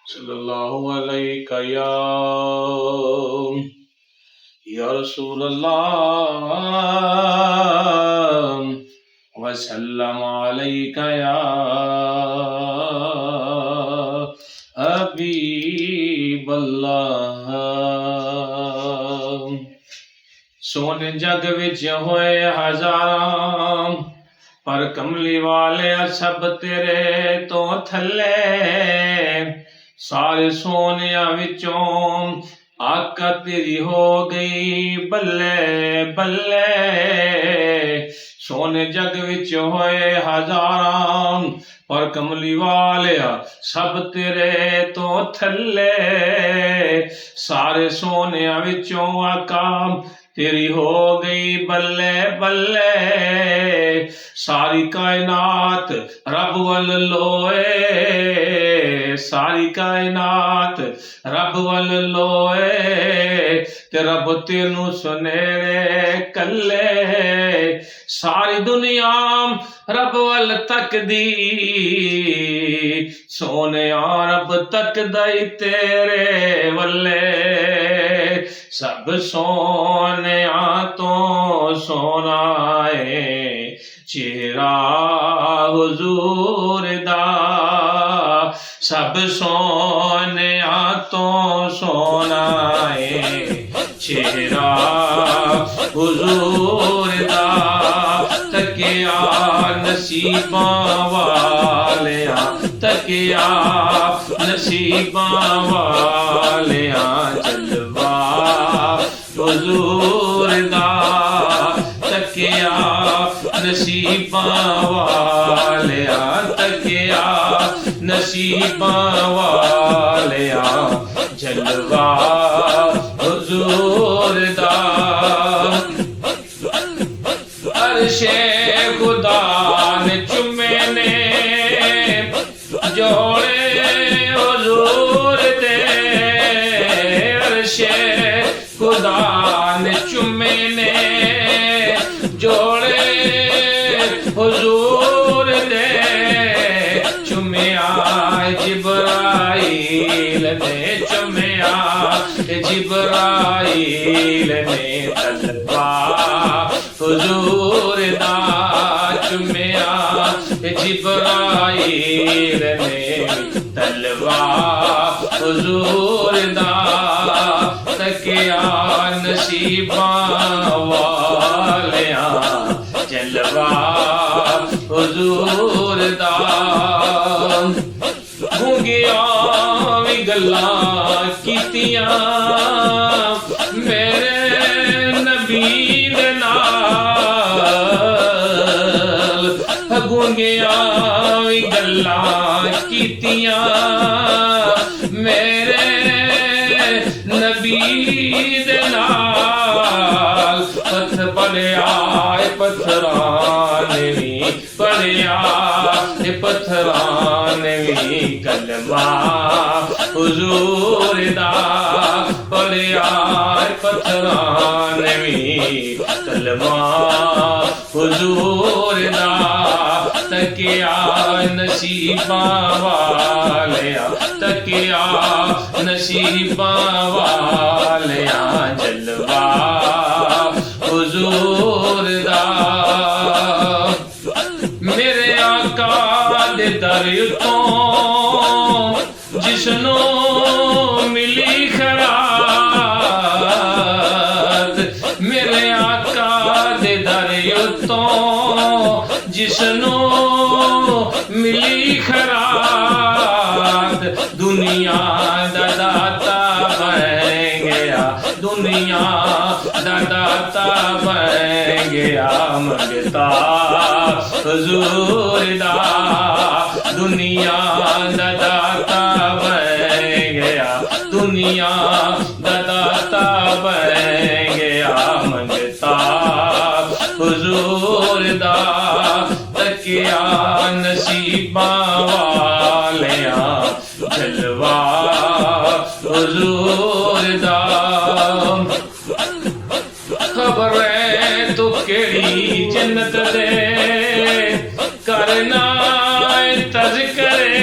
सल्लल्लाहु अलैका या रसूल अल्लाह वसल्लम अलैका या हबीब अल्लाह। सोने जग विच होए हजारां पर कमली वाले सब तेरे तो थले। सारे सोनिया विचों आका तेरी हो गई बल्ले बल्ले। सोने जग विच होए हजारां पर कमली वाले सब तेरे तो थले। सारे सोनिया विचों आका तेरी हो गई बल्ले बल्ले। सारी कायनात रब वल लोए, सारी कायनात रब वल लोए ते रब तेनू सुनेरे कल्ले। सारी दुनिया रब वल तकदी सोने रब तकदा ही तेरे वल्ले। सब सोने तो सोना है चेहरा हुजूर दा। सब सोने तो सोना है चेहरा हुजूर दा। तकिया नसीबा वालिया, तकिया नसीबा वालिया जलवा हुजूर दा। तकिया नसीबा वालिया, तकिया नसीबा वालिया जलवा हुजूर दा। अर्शे खुदा ने चुमे ने जोड़े हुजूर दे। अर्शे खुदा ने चुमे ने जोड़े हुजूर दे। चुमिया जिब्राइल ने, चुमिया जिब्राइल ने तलवा हुजूर दा। चुमिया जिब्राइल ने तलवा हुजूर दा। तकिया नसीबा वालिया जलवा हुजूर दा। गूंगिया भी गल्लां कीतियां मेरे नबी दे नाल। गूंगिया भी गल्लां कीतियां मेरे नबी दे नाल। पत्थर पड़िया पत्थरां भी पड़िया पत्थरां भी कलमा हुजूर दा। पड़िया पत्थरां भी कलमा हुजूर दा। तकिया नसीबा वालिया, तकिया नसीबा वालिया जलवा हुजूर दा। मेरे आका दे दर तो जिसनों मिली खरात। मेरे आका दे दर तो जिसनों मिली खरात। दुनिया दा दाता बन गया, दुनिया दा दाता बन गया मंगता हुजूर दा। दुनिया दा दाता बन गया, दुनिया दा दाता बन गया मंगता हुजूर दा। तकिया नसीबा वालिया जलवा हुजूर दा। खबर है तो केड़ी जन्नत दे करना तज़किरे।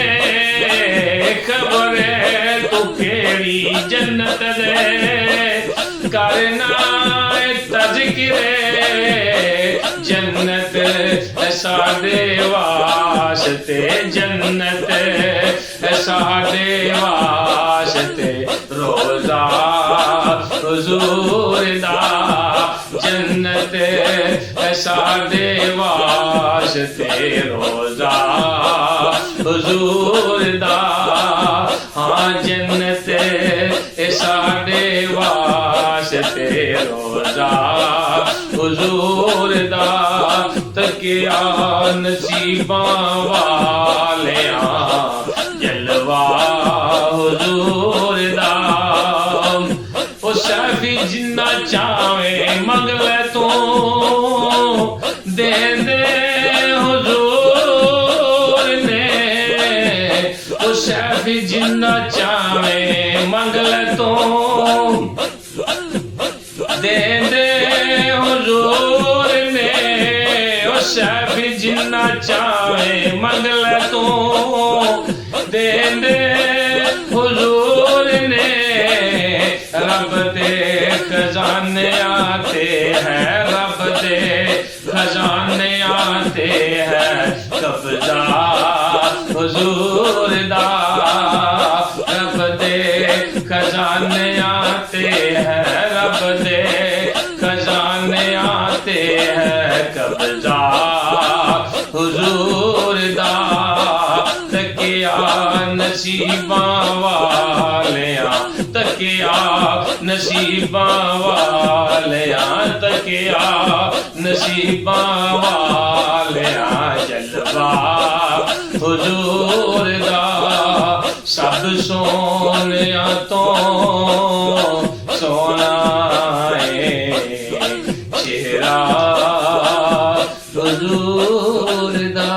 खबर है तू केड़ी जन्नत दे करना तज़किरे जन्नत साडे वास्ते जन्नत साडे वास्ते रोज़ा हुज़ूर दा जन्नत साडे वास्ते रोज़ा हुज़ूर दा हाँ जन्नत साडे वास्ते रोज़ा हुज़ूर दा तकिया नसीबां वालिया जलवा हुज़ूर दा ओ सैफी जिन्ना चावे मंगल तो दे दे हुज़ूर ने ओ सैफी जिन्ना चावे मंगल तो दे दे हुज़ूर ने ओ सैफी जिन्ना चावे मंगल तो दे दे हुज़ूर ने रब दे खजाने आते हैं रब दे खजाने आते हैं कब्जा हुज़ूर दा रब दे खजाने आते हैं रब दे खजाने आते हैं कब्जा हुज़ूर दा तकिया नसीबां वालिया तकिया नसीबां वालिया तकिया नसीबां वालिया जलवा हुज़ूर दा सब सोनिया तो सोना है चेहरा हुज़ूर दा।